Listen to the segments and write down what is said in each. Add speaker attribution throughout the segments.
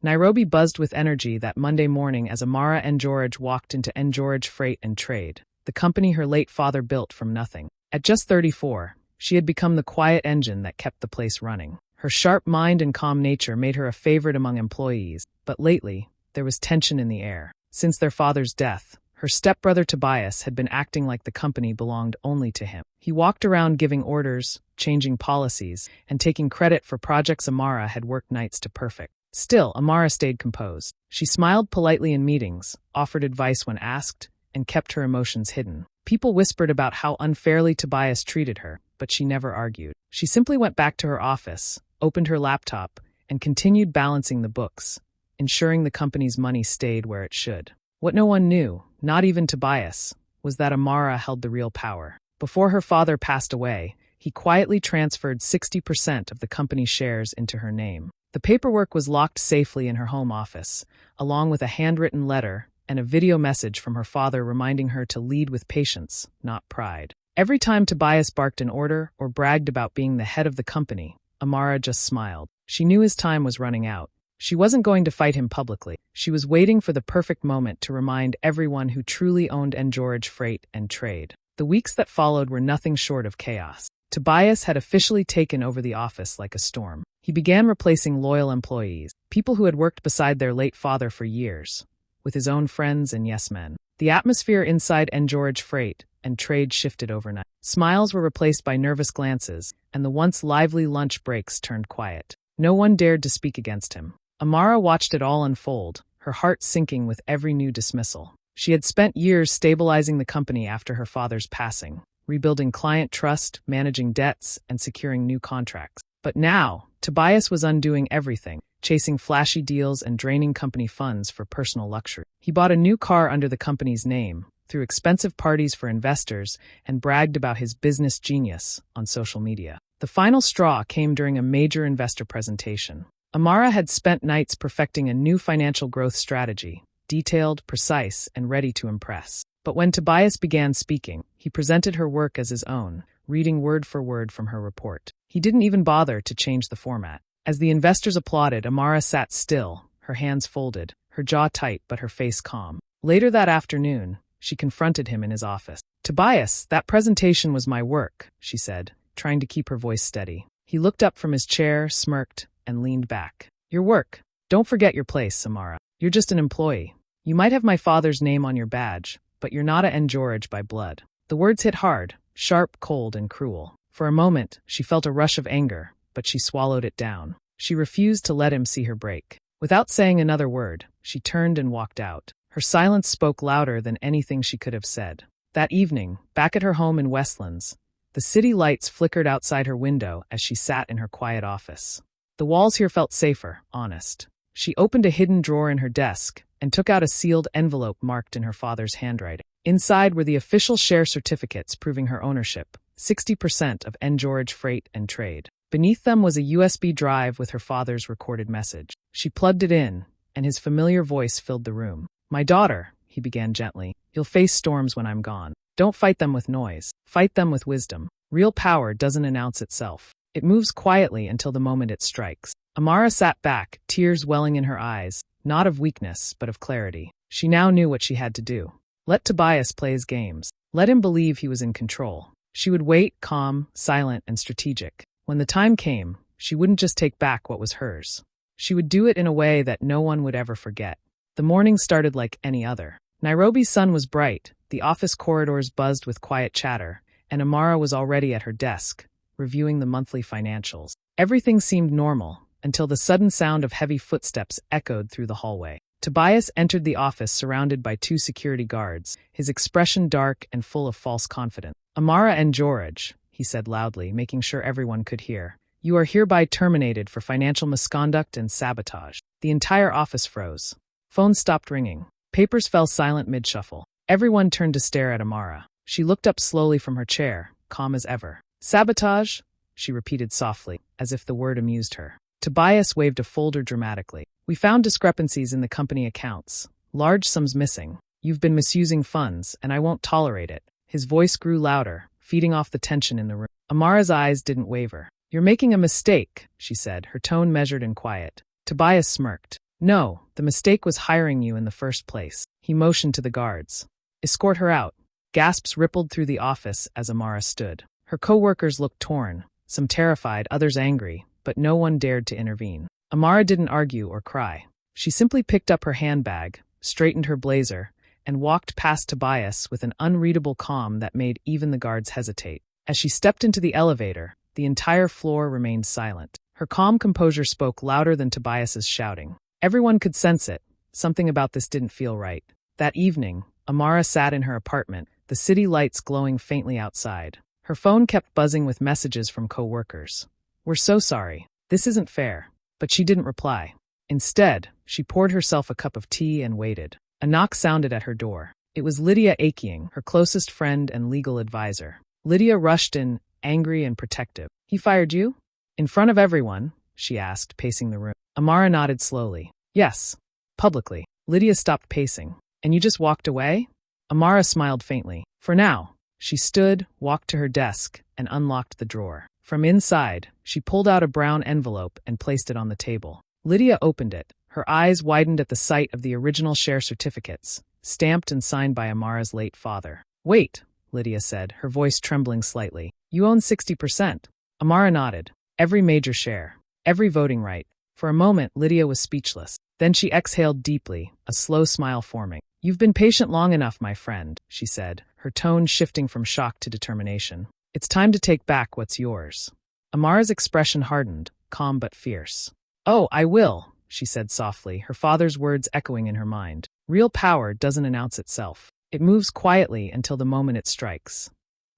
Speaker 1: Nairobi buzzed with energy that Monday morning as Amara and George walked into George Freight and Trade, the company her late father built from nothing. At just 34, she had become the quiet engine that kept the place running. Her sharp mind and calm nature made her a favorite among employees, but lately, there was tension in the air. Since their father's death, her stepbrother Tobias had been acting like the company belonged only to him. He walked around giving orders, changing policies, and taking credit for projects Amara had worked nights to perfect. Still, Amara stayed composed. She smiled politely in meetings, offered advice when asked, and kept her emotions hidden. People whispered about how unfairly Tobias treated her, but she never argued. She simply went back to her office, opened her laptop, and continued balancing the books, ensuring the company's money stayed where it should. What no one knew, not even Tobias, was that Amara held the real power. Before her father passed away, he quietly transferred 60% of the company's shares into her name. The paperwork was locked safely in her home office, along with a handwritten letter and a video message from her father reminding her to lead with patience, not pride. Every time Tobias barked an order or bragged about being the head of the company, Amara just smiled. She knew his time was running out. She wasn't going to fight him publicly. She was waiting for the perfect moment to remind everyone who truly owned George Freight and Trade. The weeks that followed were nothing short of chaos. Tobias had officially taken over the office like a storm. He began replacing loyal employees, people who had worked beside their late father for years, with his own friends and yes-men. The atmosphere inside George Freight and Trade shifted overnight. Smiles were replaced by nervous glances, and the once lively lunch breaks turned quiet. No one dared to speak against him. Amara watched it all unfold, her heart sinking with every new dismissal. She had spent years stabilizing the company after her father's passing, rebuilding client trust, managing debts, and securing new contracts. But now, Tobias was undoing everything, chasing flashy deals and draining company funds for personal luxury. He bought a new car under the company's name, threw expensive parties for investors, and bragged about his business genius on social media. The final straw came during a major investor presentation. Amara had spent nights perfecting a new financial growth strategy, detailed, precise, and ready to impress. But when Tobias began speaking, he presented her work as his own, reading word for word from her report. He didn't even bother to change the format. As the investors applauded, Amara sat still, her hands folded, her jaw tight but her face calm. Later that afternoon, she confronted him in his office. "Tobias, that presentation was my work," she said, trying to keep her voice steady. He looked up from his chair, smirked, and leaned back. "Your work. Don't forget your place, Amara. You're just an employee. You might have my father's name on your badge, but you're not a George by blood." The words hit hard, sharp, cold, and cruel. For a moment, she felt a rush of anger, but she swallowed it down. She refused to let him see her break. Without saying another word, she turned and walked out. Her silence spoke louder than anything she could have said. That evening, back at her home in Westlands, the city lights flickered outside her window as she sat in her quiet office. The walls here felt safer, honest. She opened a hidden drawer in her desk and took out a sealed envelope marked in her father's handwriting. Inside were the official share certificates proving her ownership, 60% of George Freight and Trade. Beneath them was a USB drive with her father's recorded message. She plugged it in, and his familiar voice filled the room. "My daughter," he began gently, "you'll face storms when I'm gone. Don't fight them with noise. Fight them with wisdom. Real power doesn't announce itself. It moves quietly until the moment it strikes." Amara sat back, tears welling in her eyes, not of weakness, but of clarity. She now knew what she had to do. Let Tobias play his games. Let him believe he was in control. She would wait, calm, silent, and strategic. When the time came, she wouldn't just take back what was hers. She would do it in a way that no one would ever forget. The morning started like any other. Nairobi's sun was bright, the office corridors buzzed with quiet chatter, and Amara was already at her desk, reviewing the monthly financials. Everything seemed normal, until the sudden sound of heavy footsteps echoed through the hallway. Tobias entered the office surrounded by 2 security guards, his expression dark and full of false confidence. "Amara and George," he said loudly, making sure everyone could hear, "you are hereby terminated for financial misconduct and sabotage." The entire office froze. Phones stopped ringing. Papers fell silent mid-shuffle. Everyone turned to stare at Amara. She looked up slowly from her chair, calm as ever. "Sabotage?" she repeated softly, as if the word amused her. Tobias waved a folder dramatically. "We found discrepancies in the company accounts. Large sums missing. You've been misusing funds, and I won't tolerate it." His voice grew louder, feeding off the tension in the room. Amara's eyes didn't waver. "You're making a mistake," she said, her tone measured and quiet. Tobias smirked. No, the mistake was hiring you in the first place. He motioned to the guards. Escort her out. Gasps rippled through the office as Amara stood. Her co-workers looked torn, some terrified, others angry, but no one dared to intervene. Amara didn't argue or cry. She simply picked up her handbag, straightened her blazer, and walked past Tobias with an unreadable calm that made even the guards hesitate. As she stepped into the elevator, the entire floor remained silent. Her calm composure spoke louder than Tobias's shouting. Everyone could sense it. Something about this didn't feel right. That evening, Amara sat in her apartment, the city lights glowing faintly outside. Her phone kept buzzing with messages from co-workers. "We're so sorry. This isn't fair." But she didn't reply. Instead, she poured herself a cup of tea and waited. A knock sounded at her door. It was Lydia Akeing, her closest friend and legal advisor. Lydia rushed in, angry and protective. "He fired you?" "In front of everyone?" she asked, pacing the room. Amara nodded slowly. "Yes. Publicly." Lydia stopped pacing. "And you just walked away?" Amara smiled faintly. "For now." She stood, walked to her desk, and unlocked the drawer. From inside, she pulled out a brown envelope and placed it on the table. Lydia opened it. Her eyes widened at the sight of the original share certificates, stamped and signed by Amara's late father. "Wait," Lydia said, her voice trembling slightly. "You own 60%. Amara nodded. "Every major share. Every voting right." For a moment, Lydia was speechless. Then she exhaled deeply, a slow smile forming. "You've been patient long enough, my friend," she said, her tone shifting from shock to determination. "It's time to take back what's yours." Amara's expression hardened, calm but fierce. "Oh, I will," she said softly, her father's words echoing in her mind. "Real power doesn't announce itself. It moves quietly until the moment it strikes."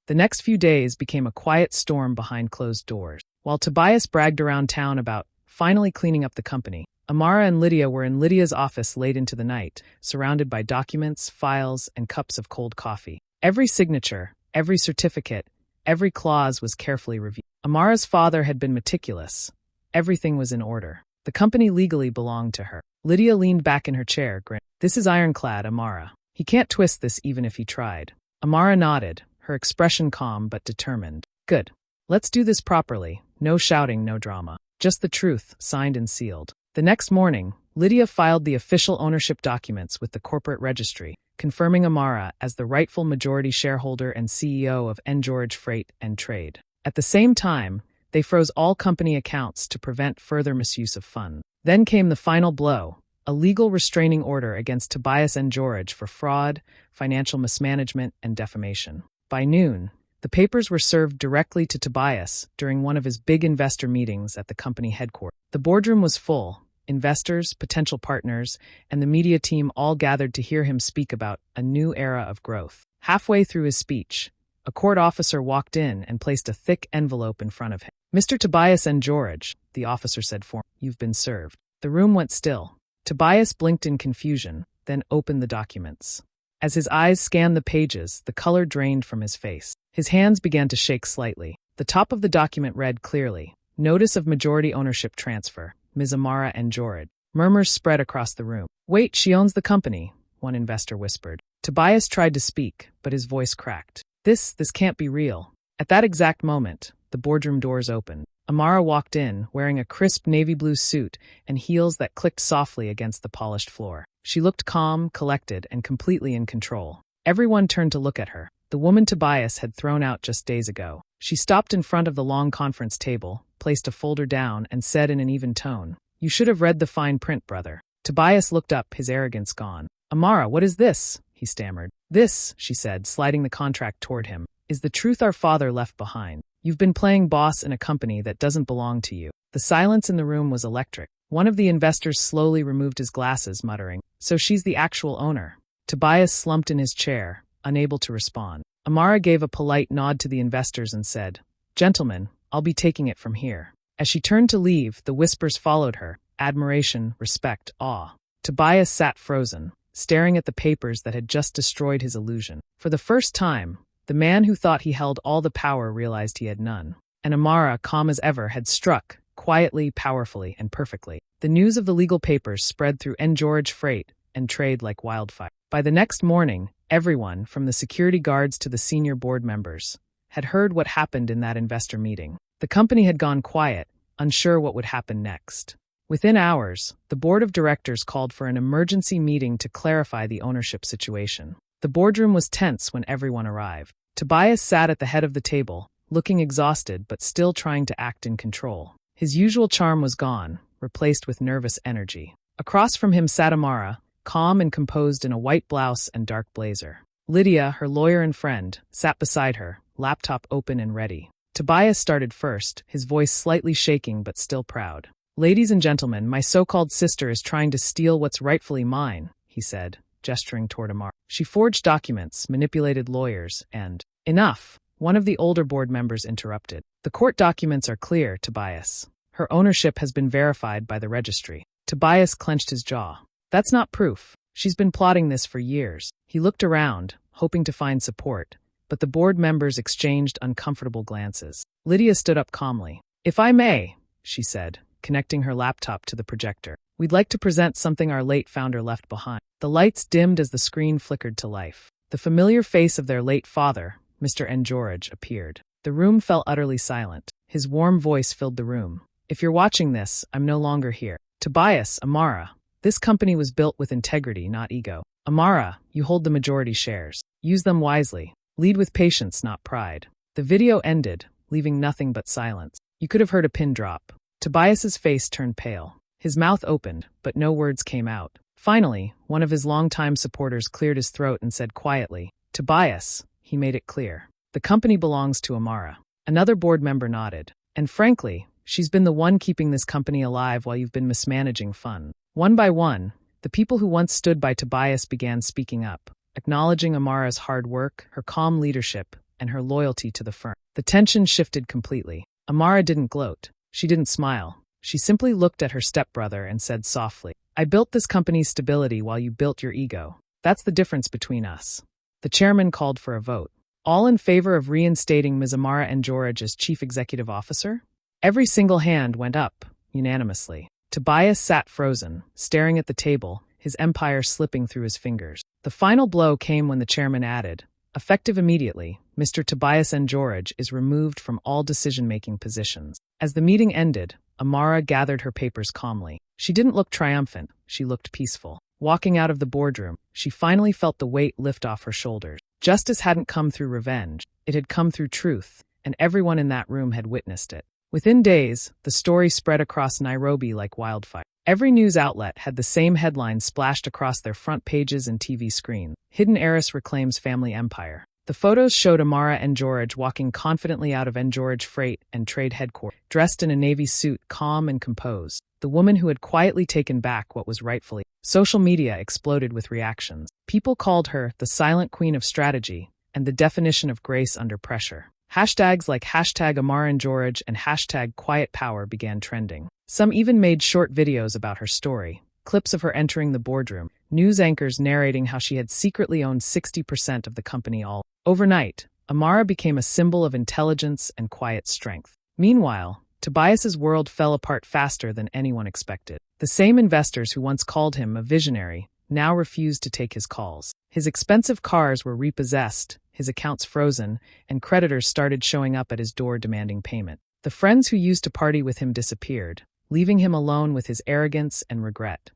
Speaker 1: The next few days became a quiet storm behind closed doors. While Tobias bragged around town about finally cleaning up the company, Amara and Lydia were in Lydia's office late into the night, surrounded by documents, files, and cups of cold coffee. Every signature, every certificate, every clause was carefully reviewed. Amara's father had been meticulous. Everything was in order. The company legally belonged to her. Lydia leaned back in her chair, grinning. "This is ironclad, Amara. He can't twist this even if he tried." Amara nodded, her expression calm but determined. "Good. Let's do this properly. No shouting, no drama. Just the truth, signed and sealed." The next morning, Lydia filed the official ownership documents with the corporate registry, confirming Amara as the rightful majority shareholder and CEO of George Freight and Trade. At the same time, they froze all company accounts to prevent further misuse of funds. Then came the final blow, a legal restraining order against Tobias and George for fraud, financial mismanagement, and defamation. By noon, the papers were served directly to Tobias during one of his big investor meetings at the company headquarters. The boardroom was full. Investors, potential partners, and the media team all gathered to hear him speak about a new era of growth. Halfway through his speech, a court officer walked in and placed a thick envelope in front of him. "Mr. Tobias and George," the officer said formally, "you've been served." The room went still. Tobias blinked in confusion, then opened the documents. As his eyes scanned the pages, the color drained from his face. His hands began to shake slightly. The top of the document read clearly, "Notice of majority ownership transfer, Ms. Amara and George." Murmurs spread across the room. "Wait, she owns the company," one investor whispered. Tobias tried to speak, but his voice cracked. This can't be real." At that exact moment, the boardroom doors opened. Amara walked in, wearing a crisp navy blue suit and heels that clicked softly against the polished floor. She looked calm, collected, and completely in control. Everyone turned to look at her. The woman Tobias had thrown out just days ago. She stopped in front of the long conference table, placed a folder down, and said in an even tone, "You should have read the fine print, brother." Tobias looked up, his arrogance gone. "Amara, what is this?" he stammered. "This," she said, sliding the contract toward him, "is the truth our father left behind. You've been playing boss in a company that doesn't belong to you." The silence in the room was electric. One of the investors slowly removed his glasses, muttering, "So she's the actual owner." Tobias slumped in his chair, unable to respond. Amara gave a polite nod to the investors and said, "Gentlemen, I'll be taking it from here." As she turned to leave, the whispers followed her, admiration, respect, awe. Tobias sat frozen, staring at the papers that had just destroyed his illusion. For the first time, the man who thought he held all the power realized he had none. And Amara, calm as ever, had struck, quietly, powerfully, and perfectly. The news of the legal papers spread through George Freight and Trade like wildfire. By the next morning, everyone, from the security guards to the senior board members, had heard what happened in that investor meeting. The company had gone quiet, unsure what would happen next. Within hours, the board of directors called for an emergency meeting to clarify the ownership situation. The boardroom was tense when everyone arrived. Tobias sat at the head of the table, looking exhausted but still trying to act in control. His usual charm was gone, replaced with nervous energy. Across from him sat Amara, calm and composed in a white blouse and dark blazer. Lydia, her lawyer and friend, sat beside her, laptop open and ready. Tobias started first, his voice slightly shaking but still proud. "Ladies and gentlemen, my so-called sister is trying to steal what's rightfully mine," he said, gesturing toward Amara. "She forged documents, manipulated lawyers, and—" "Enough," one of the older board members interrupted. "The court documents are clear, Tobias. Her ownership has been verified by the registry." Tobias clenched his jaw. "That's not proof. She's been plotting this for years." He looked around, hoping to find support, but the board members exchanged uncomfortable glances. Lydia stood up calmly. "If I may," she said, connecting her laptop to the projector, "we'd like to present something our late founder left behind." The lights dimmed as the screen flickered to life. The familiar face of their late father, Mr. George, appeared. The room fell utterly silent. His warm voice filled the room. "If you're watching this, I'm no longer here. Tobias, Amara, this company was built with integrity, not ego. Amara, you hold the majority shares. Use them wisely. Lead with patience, not pride." The video ended, leaving nothing but silence. You could have heard a pin drop. Tobias's face turned pale. His mouth opened, but no words came out. Finally, one of his longtime supporters cleared his throat and said quietly, "Tobias," he made it clear. "The company belongs to Amara." Another board member nodded. "And frankly, she's been the one keeping this company alive while you've been mismanaging funds." One by one, the people who once stood by Tobias began speaking up, acknowledging Amara's hard work, her calm leadership, and her loyalty to the firm. The tension shifted completely. Amara didn't gloat. She didn't smile. She simply looked at her stepbrother and said softly, "I built this company's stability while you built your ego. That's the difference between us." The chairman called for a vote. All in favor of reinstating Ms. Amara George as chief executive officer? Every single hand went up, unanimously. Tobias sat frozen, staring at the table, his empire slipping through his fingers. The final blow came when the chairman added, "Effective immediately, Mr. Tobias George is removed from all decision-making positions." As the meeting ended, Amara gathered her papers calmly. She didn't look triumphant, she looked peaceful. Walking out of the boardroom, she finally felt the weight lift off her shoulders. Justice hadn't come through revenge, it had come through truth, and everyone in that room had witnessed it. Within days, the story spread across Nairobi like wildfire. Every news outlet had the same headlines splashed across their front pages and TV screens. "Hidden heiress reclaims family empire." The photos showed Amara George walking confidently out of George Freight and Trade headquarters, dressed in a navy suit, calm and composed. The woman who had quietly taken back what was rightfully. Social media exploded with reactions. People called her the silent queen of strategy and the definition of grace under pressure. Hashtags like #AmaraGeorge and #QuietPower began trending. Some even made short videos about her story, clips of her entering the boardroom, news anchors narrating how she had secretly owned 60% of the company all. Overnight, Amara became a symbol of intelligence and quiet strength. Meanwhile, Tobias's world fell apart faster than anyone expected. The same investors who once called him a visionary now refused to take his calls. His expensive cars were repossessed, his accounts frozen, and creditors started showing up at his door demanding payment. The friends who used to party with him disappeared, leaving him alone with his arrogance and regret.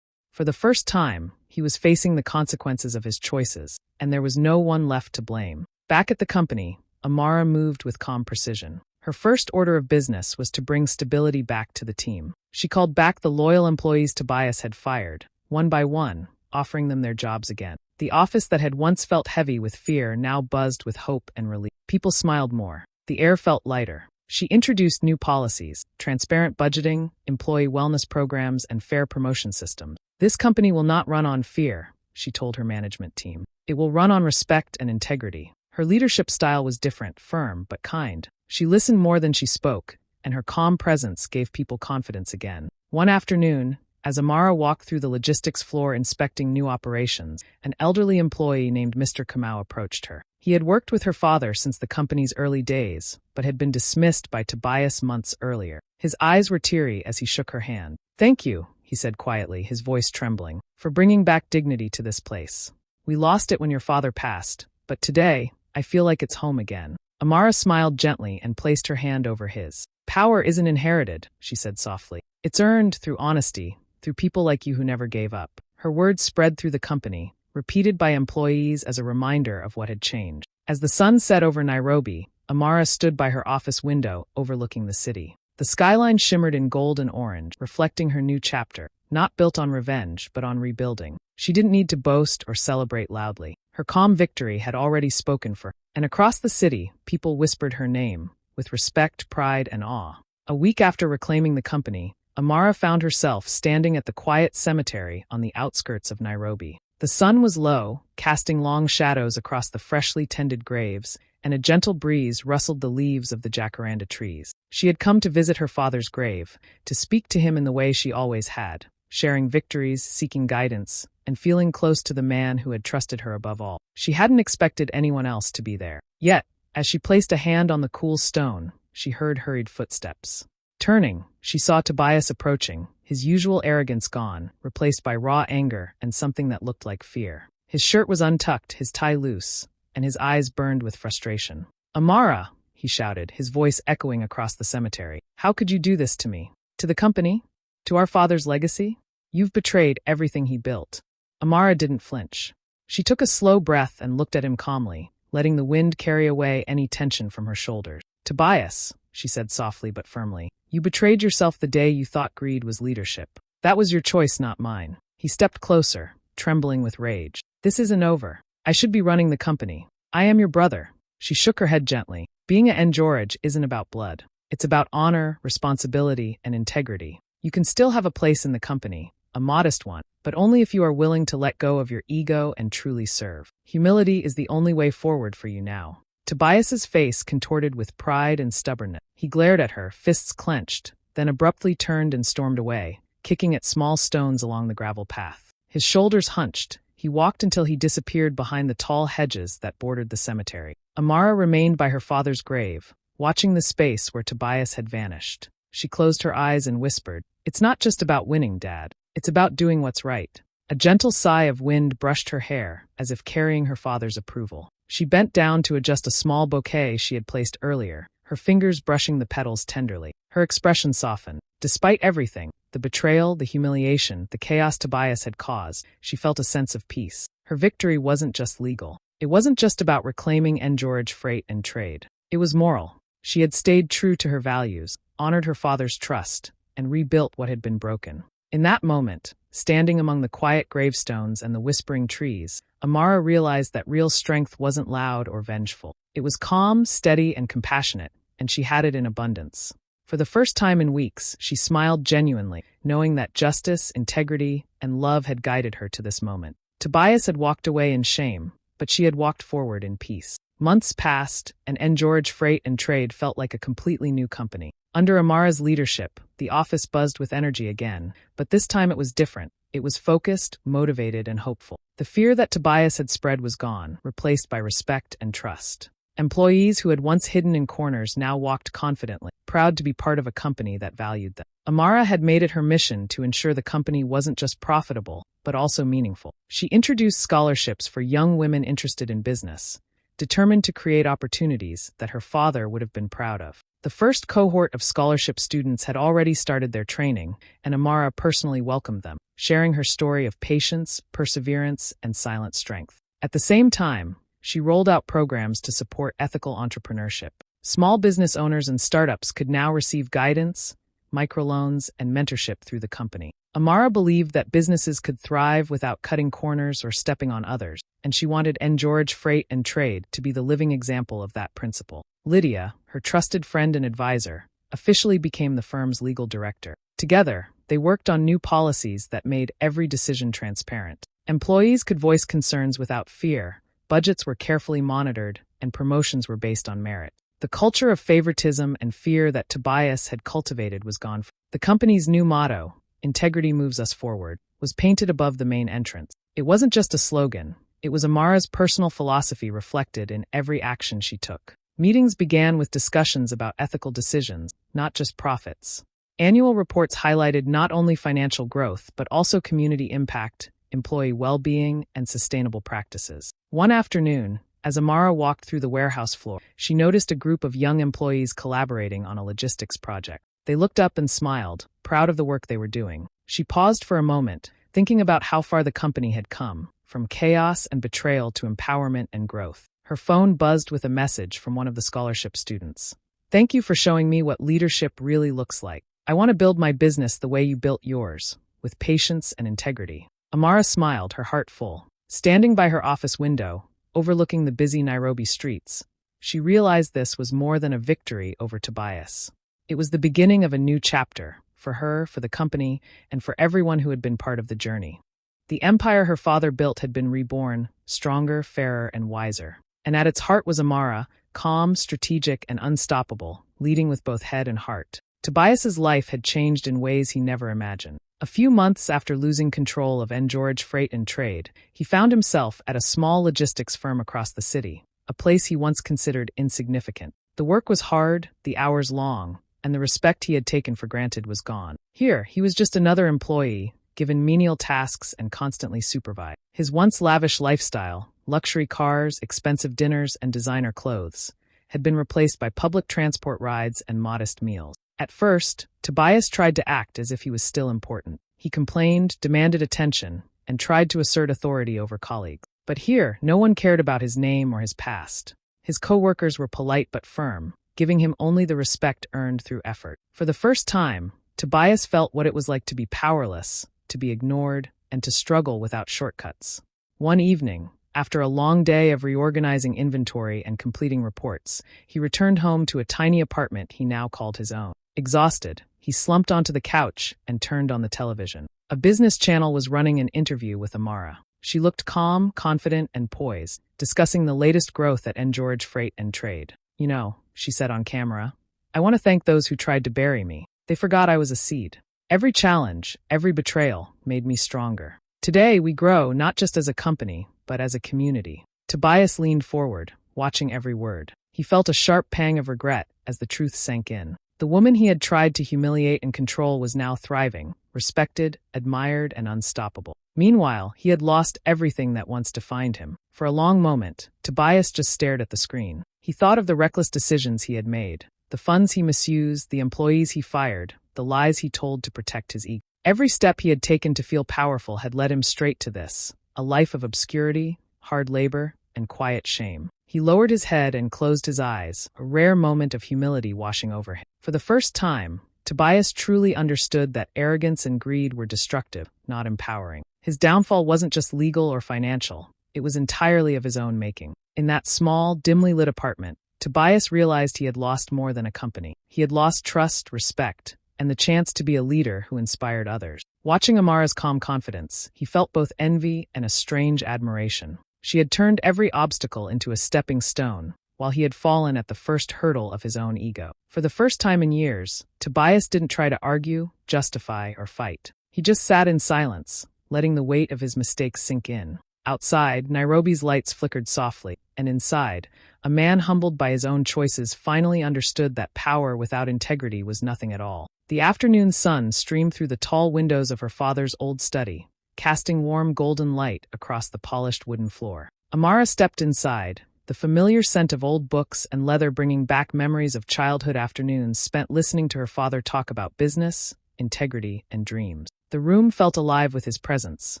Speaker 1: For the first time, he was facing the consequences of his choices, and there was no one left to blame. Back at the company, Amara moved with calm precision. Her first order of business was to bring stability back to the team. She called back the loyal employees Tobias had fired, one by one, offering them their jobs again. The office that had once felt heavy with fear now buzzed with hope and relief. People smiled more. The air felt lighter. She introduced new policies, transparent budgeting, employee wellness programs, and fair promotion systems. "This company will not run on fear," she told her management team. "It will run on respect and integrity." Her leadership style was different, firm, but kind. She listened more than she spoke, and her calm presence gave people confidence again. One afternoon, as Amara walked through the logistics floor inspecting new operations, an elderly employee named Mr. Kamau approached her. He had worked with her father since the company's early days, but had been dismissed by Tobias months earlier. His eyes were teary as he shook her hand. "Thank you," he said quietly, his voice trembling, "for bringing back dignity to this place. We lost it when your father passed, but today, I feel like it's home again." Amara smiled gently and placed her hand over his. Power isn't inherited, she said softly. It's earned through honesty, through people like you who never gave up. Her words spread through the company, repeated by employees as a reminder of what had changed. As the sun set over Nairobi, Amara stood by her office window overlooking the city. The skyline shimmered in gold and orange, reflecting her new chapter, not built on revenge, but on rebuilding. She didn't need to boast or celebrate loudly. Her calm victory had already spoken for her, and across the city, people whispered her name, with respect, pride, and awe. A week after reclaiming the company, Amara found herself standing at the quiet cemetery on the outskirts of Nairobi. The sun was low, casting long shadows across the freshly tended graves, and a gentle breeze rustled the leaves of the jacaranda trees. She had come to visit her father's grave, to speak to him in the way she always had, sharing victories, seeking guidance, and feeling close to the man who had trusted her above all. She hadn't expected anyone else to be there. Yet, as she placed a hand on the cool stone, she heard hurried footsteps. Turning, she saw Tobias approaching, his usual arrogance gone, replaced by raw anger and something that looked like fear. His shirt was untucked, his tie loose, and his eyes burned with frustration. "Amara," he shouted, his voice echoing across the cemetery. "How could you do this to me? To the company? To our father's legacy? You've betrayed everything he built." Amara didn't flinch. She took a slow breath and looked at him calmly, letting the wind carry away any tension from her shoulders. "Tobias," she said softly but firmly, "you betrayed yourself the day you thought greed was leadership. That was your choice, not mine." He stepped closer, trembling with rage. "This isn't over. I should be running the company. I am your brother." She shook her head gently. "Being a George isn't about blood. It's about honor, responsibility, and integrity. You can still have a place in the company, a modest one, but only if you are willing to let go of your ego and truly serve. Humility is the only way forward for you now." Tobias's face contorted with pride and stubbornness. He glared at her, fists clenched, then abruptly turned and stormed away, kicking at small stones along the gravel path. His shoulders hunched. He walked until he disappeared behind the tall hedges that bordered the cemetery. Amara remained by her father's grave, watching the space where Tobias had vanished. She closed her eyes and whispered, "It's not just about winning, Dad. It's about doing what's right." A gentle sigh of wind brushed her hair, as if carrying her father's approval. She bent down to adjust a small bouquet she had placed earlier, her fingers brushing the petals tenderly. Her expression softened. Despite everything, the betrayal, the humiliation, the chaos Tobias had caused, she felt a sense of peace. Her victory wasn't just legal. It wasn't just about reclaiming George freight and trade. It was moral. She had stayed true to her values, honored her father's trust, and rebuilt what had been broken. In that moment, standing among the quiet gravestones and the whispering trees, Amara realized that real strength wasn't loud or vengeful. It was calm, steady, and compassionate, and she had it in abundance. For the first time in weeks, she smiled genuinely, knowing that justice, integrity, and love had guided her to this moment. Tobias had walked away in shame, but she had walked forward in peace. Months passed, and George Freight and Trade felt like a completely new company. Under Amara's leadership, the office buzzed with energy again, but this time it was different. It was focused, motivated, and hopeful. The fear that Tobias had spread was gone, replaced by respect and trust. Employees who had once hidden in corners now walked confidently, proud to be part of a company that valued them. Amara had made it her mission to ensure the company wasn't just profitable, but also meaningful. She introduced scholarships for young women interested in business, determined to create opportunities that her father would have been proud of. The first cohort of scholarship students had already started their training, and Amara personally welcomed them, sharing her story of patience, perseverance, and silent strength. At the same time, she rolled out programs to support ethical entrepreneurship. Small business owners and startups could now receive guidance, microloans, and mentorship through the company. Amara believed that businesses could thrive without cutting corners or stepping on others, and she wanted George Freight and Trade to be the living example of that principle. Lydia, her trusted friend and advisor, officially became the firm's legal director. Together, they worked on new policies that made every decision transparent. Employees could voice concerns without fear, budgets were carefully monitored, and promotions were based on merit. The culture of favoritism and fear that Tobias had cultivated was gone. The company's new motto, "Integrity moves us forward," was painted above the main entrance. It wasn't just a slogan. It was Amara's personal philosophy reflected in every action she took. Meetings began with discussions about ethical decisions, not just profits. Annual reports highlighted not only financial growth, but also community impact, employee well-being, and sustainable practices. One afternoon, As Amara walked through the warehouse floor, she noticed a group of young employees collaborating on a logistics project. They looked up and smiled, proud of the work they were doing. She paused for a moment, thinking about how far the company had come, from chaos and betrayal to empowerment and growth. Her phone buzzed with a message from one of the scholarship students. "Thank you for showing me what leadership really looks like. I want to build my business the way you built yours, with patience and integrity." Amara smiled, her heart full. Standing by her office window, overlooking the busy Nairobi streets, she realized this was more than a victory over Tobias. It was the beginning of a new chapter, for her, for the company, and for everyone who had been part of the journey. The empire her father built had been reborn, stronger, fairer, and wiser. And at its heart was Amara, calm, strategic, and unstoppable, leading with both head and heart. Tobias's life had changed in ways he never imagined. A few months after losing control of George Freight and Trade, he found himself at a small logistics firm across the city, a place he once considered insignificant. The work was hard, the hours long, and the respect he had taken for granted was gone. Here, he was just another employee, given menial tasks and constantly supervised. His once lavish lifestyle, luxury cars, expensive dinners, and designer clothes, had been replaced by public transport rides and modest meals. At first, Tobias tried to act as if he was still important. He complained, demanded attention, and tried to assert authority over colleagues. But here, no one cared about his name or his past. His co-workers were polite but firm, giving him only the respect earned through effort. For the first time, Tobias felt what it was like to be powerless, to be ignored, and to struggle without shortcuts. One evening, after a long day of reorganizing inventory and completing reports, he returned home to a tiny apartment he now called his own. Exhausted, he slumped onto the couch and turned on the television. A business channel was running an interview with Amara. She looked calm, confident, and poised, discussing the latest growth at George Freight and Trade. "You know," she said on camera, "I want to thank those who tried to bury me. They forgot I was a seed. Every challenge, every betrayal, made me stronger. Today we grow not just as a company, but as a community." Tobias leaned forward, watching every word. He felt a sharp pang of regret as the truth sank in. The woman he had tried to humiliate and control was now thriving, respected, admired, and unstoppable. Meanwhile, he had lost everything that once defined him. For a long moment, Tobias just stared at the screen. He thought of the reckless decisions he had made, the funds he misused, the employees he fired, the lies he told to protect his ego. Every step he had taken to feel powerful had led him straight to this, a life of obscurity, hard labor, and quiet shame. He lowered his head and closed his eyes, a rare moment of humility washing over him. For the first time, Tobias truly understood that arrogance and greed were destructive, not empowering. His downfall wasn't just legal or financial, it was entirely of his own making. In that small, dimly lit apartment, Tobias realized he had lost more than a company. He had lost trust, respect, and the chance to be a leader who inspired others. Watching Amara's calm confidence, he felt both envy and a strange admiration. She had turned every obstacle into a stepping stone, while he had fallen at the first hurdle of his own ego. For the first time in years, Tobias didn't try to argue, justify, or fight. He just sat in silence, letting the weight of his mistakes sink in. Outside, Nairobi's lights flickered softly, and inside, a man humbled by his own choices finally understood that power without integrity was nothing at all. The afternoon sun streamed through the tall windows of her father's old study, casting warm golden light across the polished wooden floor. Amara stepped inside, the familiar scent of old books and leather bringing back memories of childhood afternoons spent listening to her father talk about business, integrity, and dreams. The room felt alive with his presence,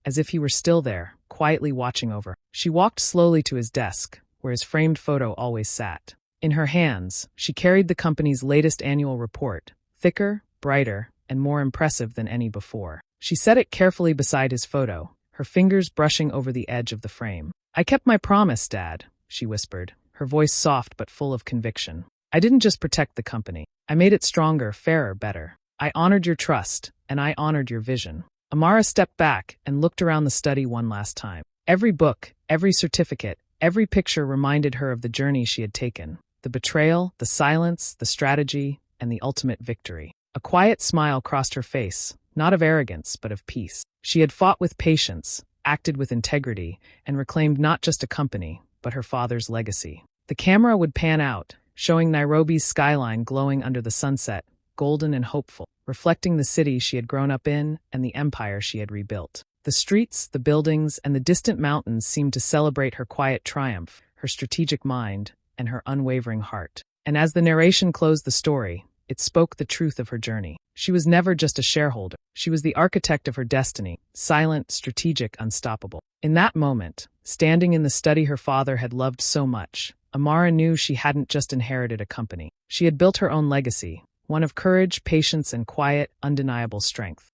Speaker 1: as if he were still there, quietly watching over. She walked slowly to his desk, where his framed photo always sat. In her hands, she carried the company's latest annual report, thicker, brighter, and more impressive than any before. She set it carefully beside his photo, her fingers brushing over the edge of the frame. "I kept my promise, Dad," she whispered, her voice soft but full of conviction. "I didn't just protect the company. I made it stronger, fairer, better. I honored your trust, and I honored your vision." Amara stepped back and looked around the study one last time. Every book, every certificate, every picture reminded her of the journey she had taken. The betrayal, the silence, the strategy, and the ultimate victory. A quiet smile crossed her face, not of arrogance, but of peace. She had fought with patience, acted with integrity, and reclaimed not just a company, but her father's legacy. The camera would pan out, showing Nairobi's skyline glowing under the sunset, golden and hopeful, reflecting the city she had grown up in and the empire she had rebuilt. The streets, the buildings, and the distant mountains seemed to celebrate her quiet triumph, her strategic mind, and her unwavering heart. And as the narration closed the story, it spoke the truth of her journey. She was never just a shareholder. She was the architect of her destiny, silent, strategic, unstoppable. In that moment, standing in the study her father had loved so much, Amara knew she hadn't just inherited a company. She had built her own legacy, one of courage, patience, and quiet, undeniable strength.